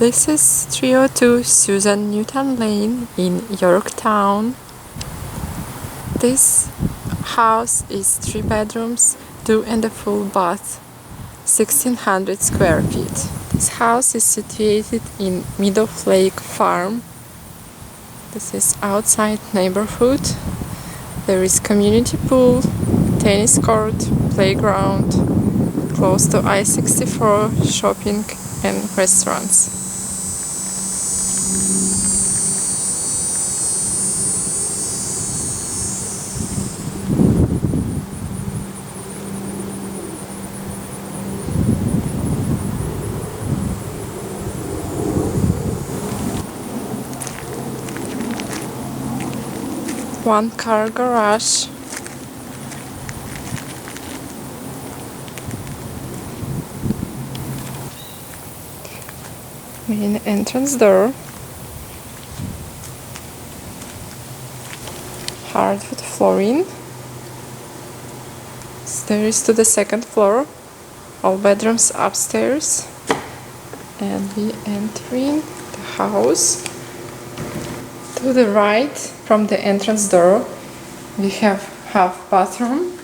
This is 302 Susan Newton Lane in Yorktown. This house is 3 bedrooms, 2 and a full bath, 1600 square feet. This house is situated in Meadow Lake Farm. This is outside neighborhood. There is community pool, tennis court, playground, close to I-64, shopping and restaurants. One-car garage. Main entrance door. Hardwood flooring. Stairs to the second floor. All bedrooms upstairs. And we entering the house. To the right from the entrance door we have half bathroom.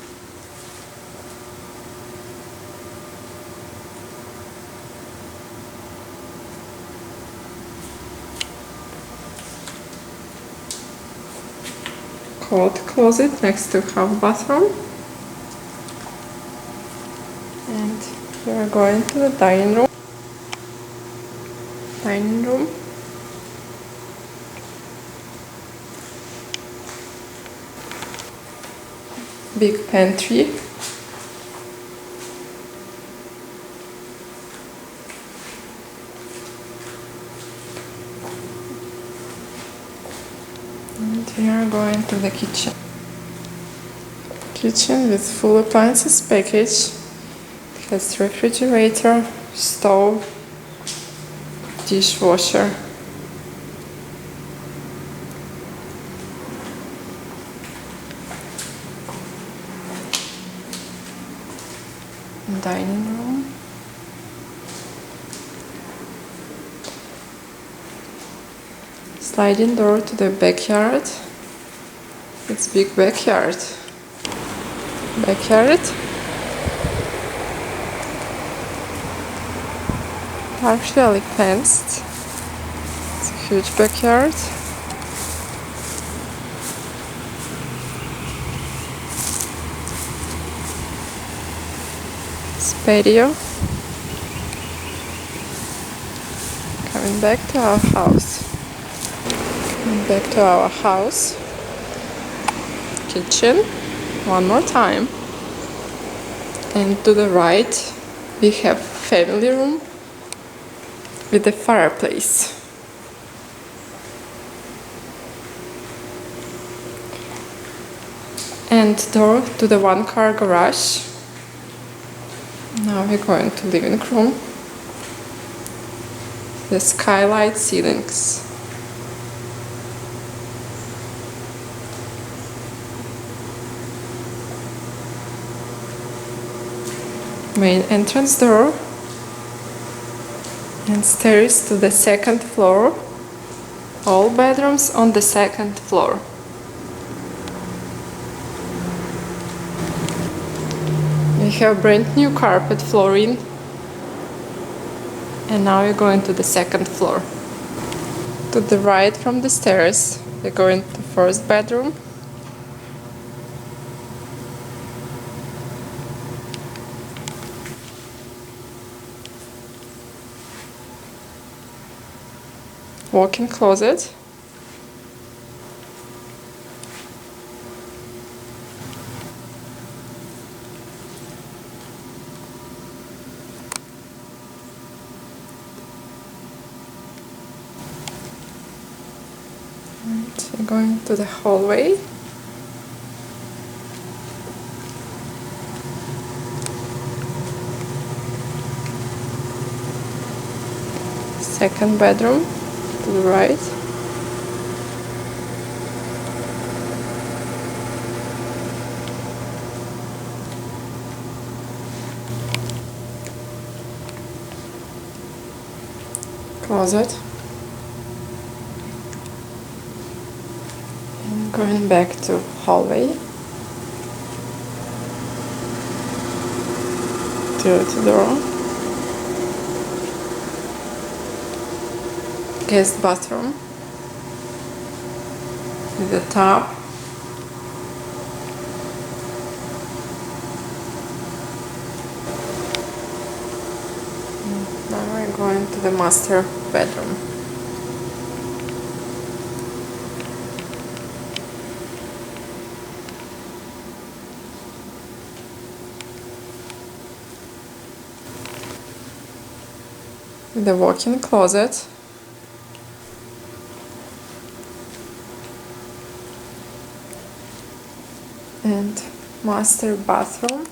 Coat closet next to half bathroom. And we are going to the dining room. Big pantry. And we are going to the kitchen. Kitchen with full appliances package. It has refrigerator, stove, dishwasher. Dining room. Sliding door to the backyard. It's big backyard. Partially fenced. It's a huge backyard. Patio. Coming back to our house. Kitchen. One more time. And to the right we have family room with a fireplace. And door to the one-car garage. Now we're going to living room. The skylight ceilings. Main entrance door. And stairs to the second floor. All bedrooms on the second floor. We have brand new carpet flooring. And now we're going to the second floor. To the right from the stairs, we're going to the first bedroom. Walk-in closet. We're going to the hallway. Second bedroom to the right. closet. And going back to hallway. Toilet door. Guest bathroom. With the tub. Now we're going to the master bedroom. The walk-in closet. And master bathroom.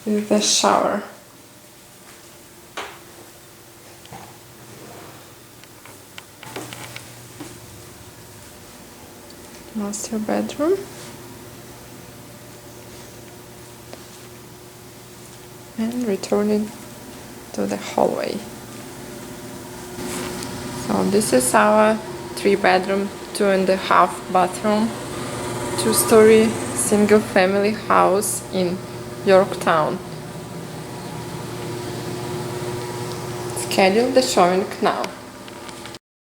With the shower. Master bedroom. And returning to the hallway. So this is our 3-bedroom, 2.5 bathroom, 2-story single family house in Yorktown. Schedule the showing now.